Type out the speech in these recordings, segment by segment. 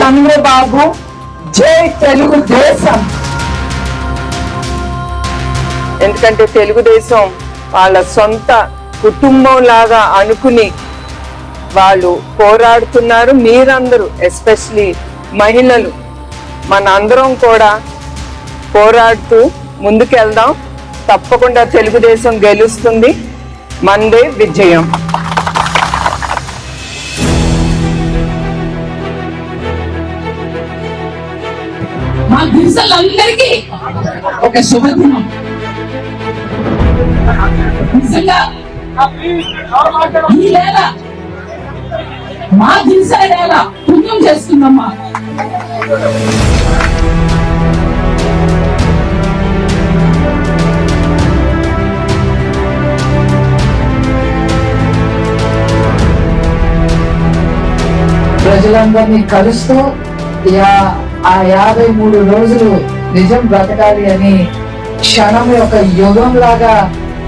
చంద్రబాబు జై తెలుగుదేశం. ఎందుకంటే తెలుగుదేశం వాళ్ళ సొంత కుటుంబం లాగా అనుకుని వాళ్ళు పోరాడుతున్నారు. మీరందరూ ఎస్పెషలీ మహిళలు మన అందరం కూడా పోరాడుతూ ముందుకెళ్దాం. తప్పకుండా తెలుగుదేశం గెలుస్తుంది. మందే విజయం. మా గిరిజనులందరికీ ఒక శుభదినం. నిజంగా ఈ నేల మా గిరిజన నేల పుణ్యం చేస్తుందమ్మా. ప్రజలందరినీ కలుస్తూ ఆ 53 రోజులు నిజం బ్రతకాలి అని క్షణం యొక్క యుగం లాగా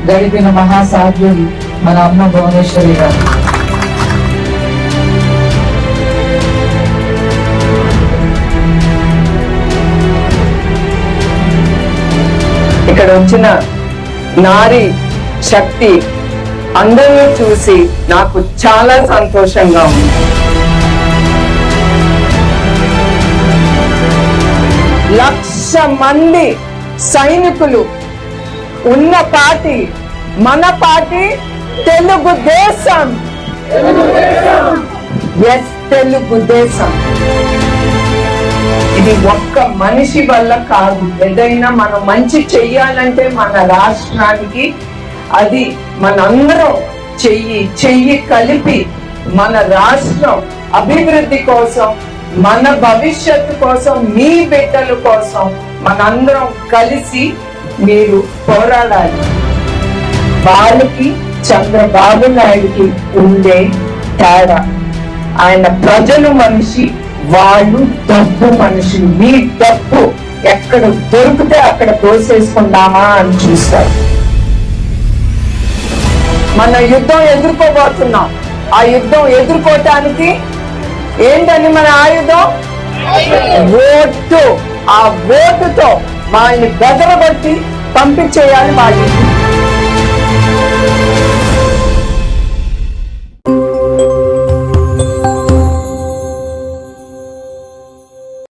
గడిపిన మహాసాధ్యులు మన అమ్మ భువనేశ్వరి గారు. ఇక్కడ వచ్చిన నారీ శక్తి అందరినీ చూసి నాకు చాలా సంతోషంగా ఉంది. లక్ష మంది సైనికులు ఉన్న పార్టీ మన పార్టీ తెలుగుదేశం. ఎస్, తెలుగుదేశం. ఇది ఒక్క మనిషి వల్ల కాదు. ఏదైనా మనం మంచి చెయ్యాలంటే మన రాష్ట్రానికి అది మనందరం చెయ్యి కలిపి మన రాష్ట్రం అభివృద్ధి కోసం, మన భవిష్యత్తు కోసం, మీ బిడ్డల కోసం మనందరం కలిసి మీరు పోరాడాలి. వాళ్ళకి చంద్రబాబు నాయుడుకి ఉండే తేడా, ఆయన ప్రజలు మనిషి, వాళ్ళు డబ్బు మనుషులు. మీ డబ్బు ఎక్కడ దొరికితే అక్కడ దోసేసుకుందామా అని చూస్తారు. మన యుద్ధం ఎదుర్కోబోతున్నాం. ఆ యుద్ధం ఎదుర్కోవటానికి ఏంటని మన ఆయుధం? ఓటు. ఆ ఓటుతో వాళ్ళని బెదరగొట్టి పంపించేయాలి వాళ్ళు.